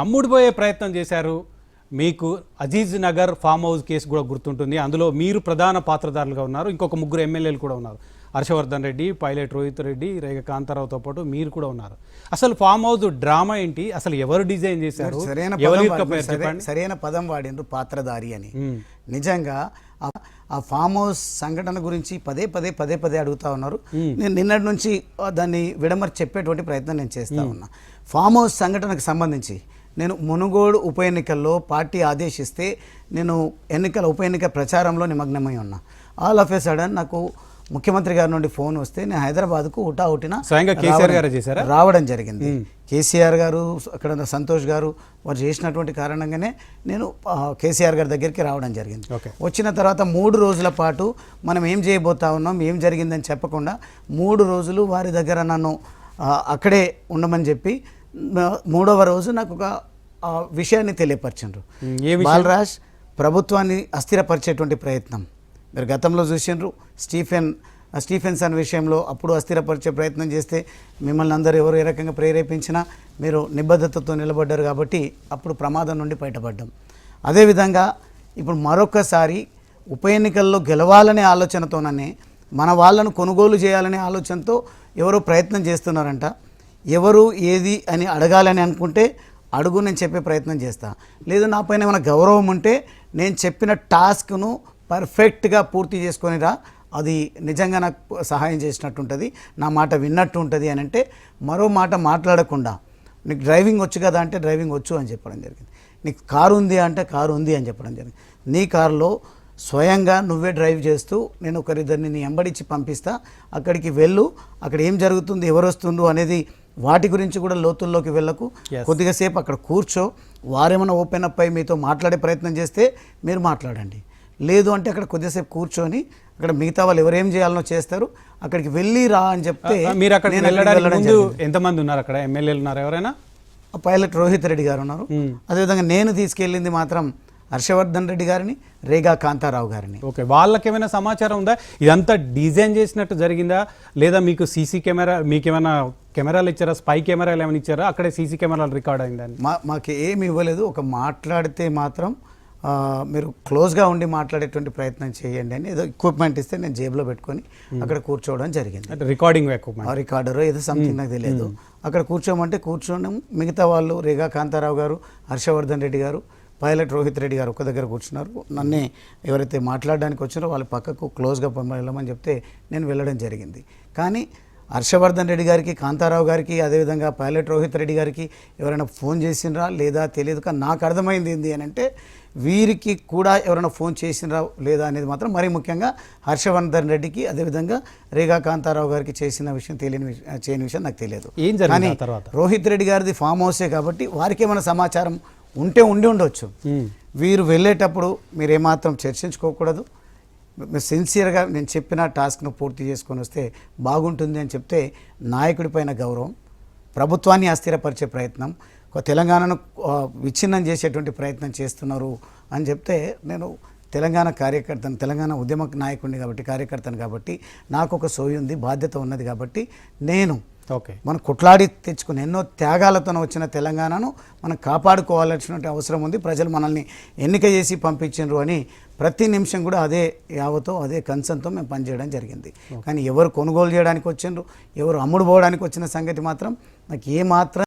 అమ్ముడుపోయే ప్రయత్నం చేశారు. మీకు Aziz Nagar farm house case కూడా గుర్తుంటుంది. అందులో మీరు ప్రధాన పాత్రధారులుగా ఉన్నారు. ఇంకొక ముగ్గురు ఎమ్మెల్యేలు కూడా ఉన్నారు. హర్షవర్ధన్ రెడ్డి, పైలట్ రోహిత్ రెడ్డి, రేగ కాంతారావుతో పాటు మీరు కూడా ఉన్నారు. అసలు ఫామ్ హౌస్ డ్రామా ఏంటి? అసలు ఎవరు డిజైన్ చేశారు? సరైన పదం వాడిండ్రు, పాత్రధారి అని. నిజంగా ఆ ఫామ్ హౌస్ సంఘటన గురించి పదే పదే అడుగుతా ఉన్నారు. నేను నిన్నటి నుంచి దాన్ని విడమర్చి చెప్పేటువంటి ప్రయత్నం నేను చేస్తా ఉన్నా. ఫామ్ హౌస్ సంఘటనకు సంబంధించి నేను మునుగోడు ఉప ఎన్నికల్లో పార్టీ ఆదేశిస్తే నేను ఉప ఎన్నిక ప్రచారంలో నిమగ్నమై ఉన్నా. ఆల్ ఆఫ్ ఏ సడన్ నాకు ముఖ్యమంత్రి గారి నుండి ఫోన్ వస్తే నేను హైదరాబాద్కు హుటాహుటిన రావడం జరిగింది. కేసీఆర్ గారు, అక్కడ సంతోష్ గారు వారు చేసినటువంటి కారణంగానే నేను కేసీఆర్ గారి దగ్గరికి రావడం జరిగింది. వచ్చిన తర్వాత 3 రోజుల పాటు మనం ఏం చేయబోతా ఉన్నాం, ఏం జరిగిందని చెప్పకుండా 3 రోజులు వారి దగ్గర నన్ను అక్కడే ఉండమని చెప్పి 3వ రోజు నాకు ఒక విషయాన్ని తెలియపరిచిండ్రు. బాలరాజ్ ప్రభుత్వాన్ని అస్థిరపరిచేటువంటి ప్రయత్నం మీరు గతంలో చూసిండ్రు. స్టీఫెన్సన్ విషయంలో అప్పుడు అస్థిరపరిచే ప్రయత్నం చేస్తే మిమ్మల్ని అందరూ ఎవరు ఏ రకంగా ప్రేరేపించినా మీరు నిబద్ధతతో నిలబడ్డారు కాబట్టి అప్పుడు ప్రమాదం నుండి బయటపడ్డాం. అదేవిధంగా ఇప్పుడు మరొకసారి ఉప ఎన్నికల్లో గెలవాలనే ఆలోచనతోననే మన వాళ్ళను కొనుగోలు చేయాలనే ఆలోచనతో ఎవరో ప్రయత్నం చేస్తున్నారంట. ఎవరు ఏది అని అడగాలని అనుకుంటే అడుగు, నేను చెప్పే ప్రయత్నం చేస్తా. లేదు నా పైన ఏమైనా గౌరవం ఉంటే నేను చెప్పిన టాస్క్ను పర్ఫెక్ట్గా పూర్తి చేసుకొనిరా, అది నిజంగా నాకు సహాయం చేసినట్టు ఉంటుంది, నా మాట విన్నట్టు ఉంటుంది అని అంటే మరో మాట మాట్లాడకుండా నీకు డ్రైవింగ్ వచ్చు కదా అంటే డ్రైవింగ్ వచ్చు అని చెప్పడం జరిగింది. నీకు కారు ఉంది అంటే కారు ఉంది అని చెప్పడం జరిగింది. నీ కారులో స్వయంగా నువ్వే డ్రైవ్ చేస్తూ నేను ఒకరిద్దరిని నీ ఎంబడిచ్చి పంపిస్తా, అక్కడికి వెళ్ళు, అక్కడ ఏం జరుగుతుంది, ఎవరు వస్తుందో అనేది వాటి గురించి కూడా లోతుల్లోకి వెళ్ళకు, కొద్దిగా సేపు అక్కడ కూర్చో, వారేమైనా ఓపెన్ అప్ అయి మీతో మాట్లాడే ప్రయత్నం చేస్తే మీరు మాట్లాడండి, లేదు అంటే అక్కడ కొద్దిసేపు కూర్చొని అక్కడ మిగతా వాళ్ళు ఎవరేం చేయాలనో చేస్తారు, అక్కడికి వెళ్ళి రా అని చెప్తే. మీరు అక్కడ ఎంతమంది ఉన్నారు? అక్కడ ఎమ్మెల్యేలు ఉన్నారు ఎవరైనా? పైలట్ రోహిత్ రెడ్డి గారు ఉన్నారు. అదేవిధంగా నేను తీసుకెళ్ళింది మాత్రం హర్షవర్ధన్ రెడ్డి గారిని, రేగా కాంతారావు గారిని. ఓకే, వాళ్ళకి ఏమైనా సమాచారం ఉందా? ఇదంతా డిజైన్ చేసినట్టు జరిగిందా లేదా మీకు సీసీ కెమెరా, మీకేమైనా కెమెరాలు ఇచ్చారా, స్పై కెమెరాలు ఏమైనా ఇచ్చారా, అక్కడే సీసీ కెమెరాలు రికార్డ్ అయిందని? మాకు ఏమి ఇవ్వలేదు. ఒక మాట్లాడితే మాత్రం మీరు క్లోజ్గా ఉండి మాట్లాడేటువంటి ప్రయత్నం చేయండి అని ఏదో ఎక్విప్మెంట్ ఇస్తే నేను జేబులో పెట్టుకొని అక్కడ కూర్చోవడం జరిగింది. రికార్డింగ్ ఎక్విప్మెంట్, రికార్డర్ ఏదో సంథింగ్ నాకు తెలియదు. అక్కడ కూర్చోమంటే కూర్చోడం. మిగతా వాళ్ళు రేగా కాంతారావు గారు, హర్షవర్ధన్ రెడ్డి గారు, పైలట్ రోహిత్ రెడ్డి గారు ఒక దగ్గర కూర్చున్నారు. నన్నే ఎవరైతే మాట్లాడడానికి వచ్చారో వాళ్ళ పక్కకు క్లోజ్గా వెళ్ళమని చెప్తే నేను వెళ్ళడం జరిగింది. కానీ హర్షవర్ధన్ రెడ్డి గారికి, కాంతారావు గారికి, అదేవిధంగా పైలట్ రోహిత్ రెడ్డి గారికి ఎవరైనా ఫోన్ చేసినరా లేదా తెలియదు. కానీ నాకు అర్థమైంది ఏంటి అని అంటే వీరికి కూడా ఎవరైనా ఫోన్ చేసినరా లేదా అనేది మాత్రం మరీ ముఖ్యంగా హర్షవర్ధన్ రెడ్డికి, అదేవిధంగా రేగా కాంతారావు గారికి చేసిన విషయం చేయని విషయం నాకు తెలియదు. కానీ రోహిత్ రెడ్డి గారిది ఫామ్ హౌసే కాబట్టి వారికి ఏమైనా సమాచారం ఉండి ఉండొచ్చు. వీరు వెళ్ళేటప్పుడు మీరు ఏమాత్రం చర్చించుకోకూడదు. సిన్సియర్గా నేను చెప్పిన టాస్క్ను పూర్తి చేసుకొని వస్తే బాగుంటుంది అని చెప్తే నాయకుడి పైన గౌరవం, ప్రభుత్వాన్ని అస్థిరపరిచే ప్రయత్నం, తెలంగాణను విచ్ఛిన్నం చేసేటువంటి ప్రయత్నం చేస్తున్నారు అని చెప్తే నేను తెలంగాణ కార్యకర్తను, తెలంగాణ ఉద్యమ నాయకుడిని కాబట్టి, కార్యకర్తను కాబట్టి నాకు ఒక సోయి ఉంది, బాధ్యత ఉన్నది కాబట్టి నేను మనం కొట్లాడి తెచ్చుకుని ఎన్నో త్యాగాలతో వచ్చిన తెలంగాణను మనం కాపాడుకోవాల్సినటువంటి అవసరం ఉంది. ప్రజలు మనల్ని ఎన్నిక చేసి పంపించారు అని ప్రతి నిమిషం కూడా అదే యావతో, అదే కన్సర్న్తో మేము పనిచేయడం జరిగింది. కానీ ఎవరు కొనుగోలు చేయడానికి వచ్చిండ్రు, ఎవరు అమ్ముడు పోవడానికి వచ్చిన సంగతి మాత్రం నాకు ఏమాత్రం